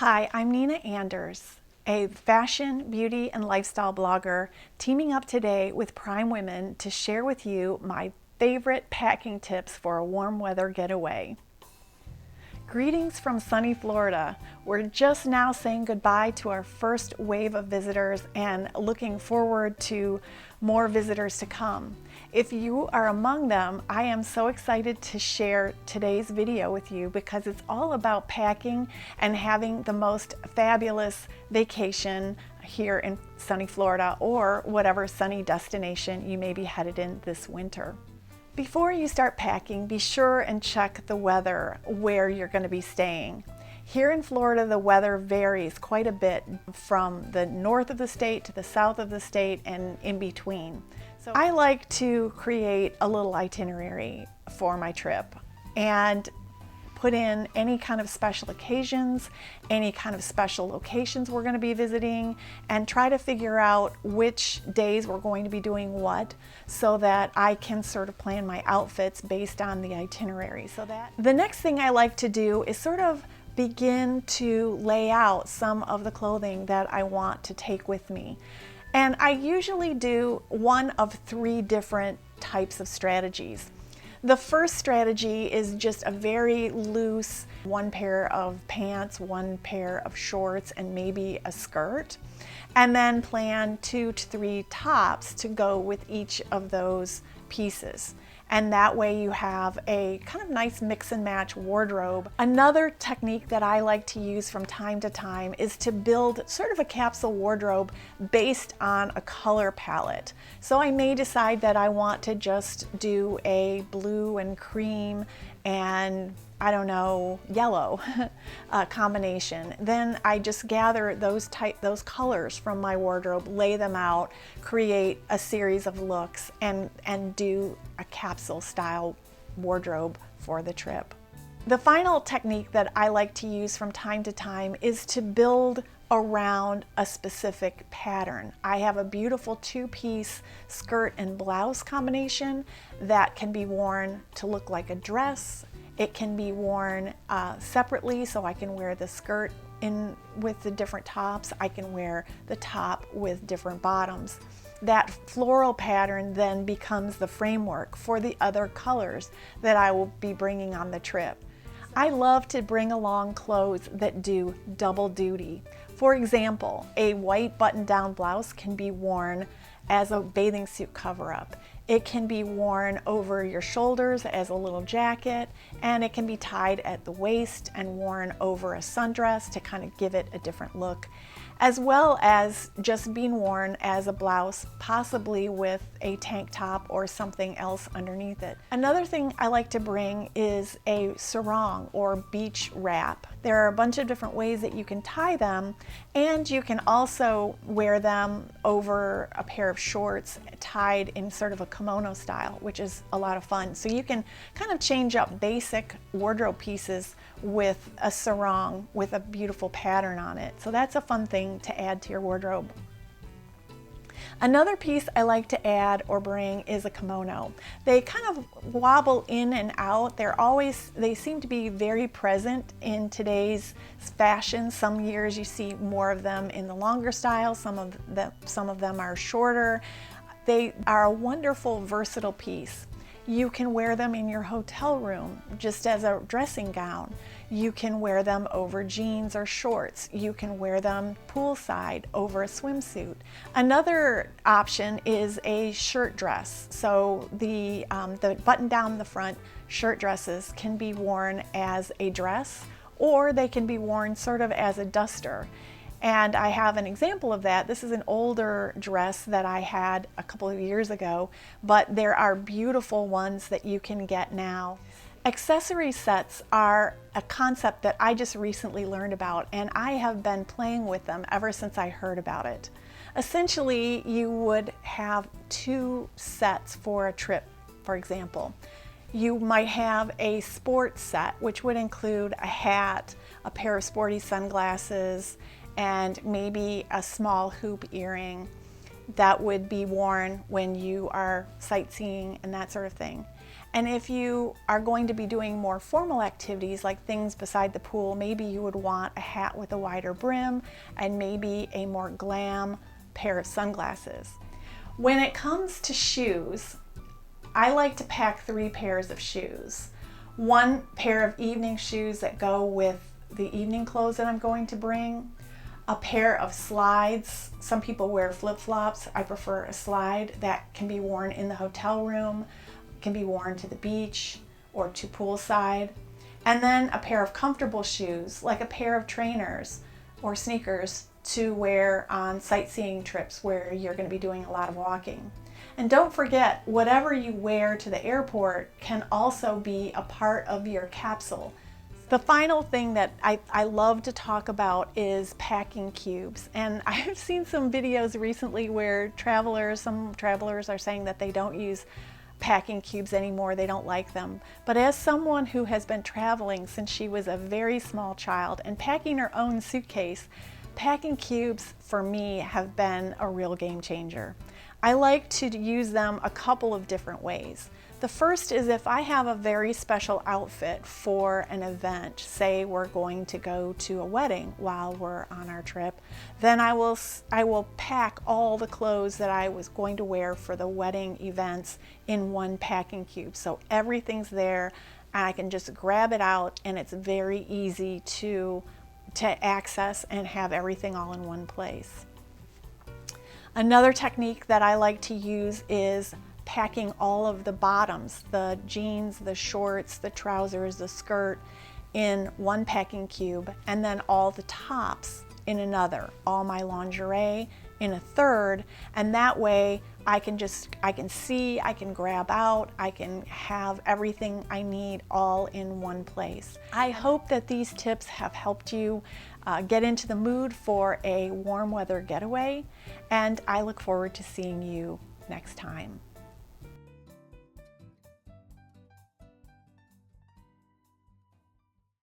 Hi, I'm Nina Anders, a fashion, beauty, and lifestyle blogger, teaming up today with Prime Women to share with you my favorite packing tips for a warm weather getaway. Greetings from sunny Florida. We're just now saying goodbye to our first wave of visitors and looking forward to more visitors to come. If you are among them, I am so excited to share today's video with you because it's all about packing and having the most fabulous vacation here in sunny Florida or whatever sunny destination you may be headed in this winter. Before you start packing, be sure and check the weather where you're going to be staying. Here in Florida, the weather varies quite a bit from the north of the state to the south of the state and in between. So I like to create a little itinerary for my trip and put in any kind of special occasions, any kind of special locations we're going to be visiting, and try to figure out which days we're going to be doing what so that I can sort of plan my outfits based on the itinerary. So that the next thing I like to do is sort of begin to lay out some of the clothing that I want to take with me. And I usually do one of three different types of strategies. The first strategy is just a very loose one pair of pants, one pair of shorts, and maybe a skirt, and then plan 2 to 3 tops to go with each of those pieces. And that way you have a kind of nice mix and match wardrobe. Another technique that I like to use from time to time is to build sort of a capsule wardrobe based on a color palette. So I may decide that I want to just do a blue and cream and I don't know, yellow combination. Then I just gather those colors from my wardrobe, lay them out, create a series of looks, and do a capsule style wardrobe for the trip. The final technique that I like to use from time to time is to build around a specific pattern. I have a beautiful 2-piece skirt and blouse combination that can be worn to look like a dress. It can be worn separately, so I can wear the skirt in with the different tops. I can wear the top with different bottoms. That floral pattern then becomes the framework for the other colors that I will be bringing on the trip. I love to bring along clothes that do double duty. For example, a white button-down blouse can be worn as a bathing suit cover-up. It can be worn over your shoulders as a little jacket, and it can be tied at the waist and worn over a sundress to kind of give it a different look, as well as just being worn as a blouse, possibly with a tank top or something else underneath it. Another thing I like to bring is a sarong or beach wrap. There are a bunch of different ways that you can tie them, and you can also wear them over a pair of shorts tied in sort of a kimono style, which is a lot of fun. So you can kind of change up basic wardrobe pieces with a sarong with a beautiful pattern on it. So that's a fun thing to add to your wardrobe. Another piece I like to add or bring is a kimono. They kind of wobble in and out. They seem to be very present in today's fashion. Some years you see more of them in the longer style, some of them are shorter. They are a wonderful, versatile piece. You can wear them in your hotel room just as a dressing gown. You can wear them over jeans or shorts. You can wear them poolside over a swimsuit. Another option is a shirt dress. So the button down the front shirt dresses can be worn as a dress, or they can be worn sort of as a duster. And I have an example of that. This is an older dress that I had a couple of years ago, but there are beautiful ones that you can get now. Accessory sets are a concept that I just recently learned about, and I have been playing with them ever since I heard about it. Essentially, you would have 2 sets for a trip, for example. You might have a sports set, which would include a hat, a pair of sporty sunglasses, and maybe a small hoop earring that would be worn when you are sightseeing and that sort of thing. And if you are going to be doing more formal activities like things beside the pool, maybe you would want a hat with a wider brim and maybe a more glam pair of sunglasses. When it comes to shoes, I like to pack 3 pairs of shoes. 1 pair of evening shoes that go with the evening clothes that I'm going to bring, a pair of slides. Some people wear flip-flops. I prefer a slide that can be worn in the hotel room, can be worn to the beach or to poolside. And then a pair of comfortable shoes, like a pair of trainers or sneakers to wear on sightseeing trips where you're going to be doing a lot of walking. And don't forget, whatever you wear to the airport can also be a part of your capsule. The final thing that I love to talk about is packing cubes. And I've seen some videos recently where some travelers are saying that they don't use packing cubes anymore, they don't like them. But as someone who has been traveling since she was a very small child and packing her own suitcase, packing cubes for me have been a real game changer. I like to use them a couple of different ways. The first is if I have a very special outfit for an event, say we're going to go to a wedding while we're on our trip, then I will pack all the clothes that I was going to wear for the wedding events in one packing cube. So everything's there and I can just grab it out and it's very easy to access and have everything all in one place. Another technique that I like to use is packing all of the bottoms, the jeans, the shorts, the trousers, the skirt in one packing cube, and then all the tops in another, all my lingerie in a third, and that way I can see, I can grab out, I can have everything I need all in one place. I hope that these tips have helped you get into the mood for a warm weather getaway, and I look forward to seeing you next time.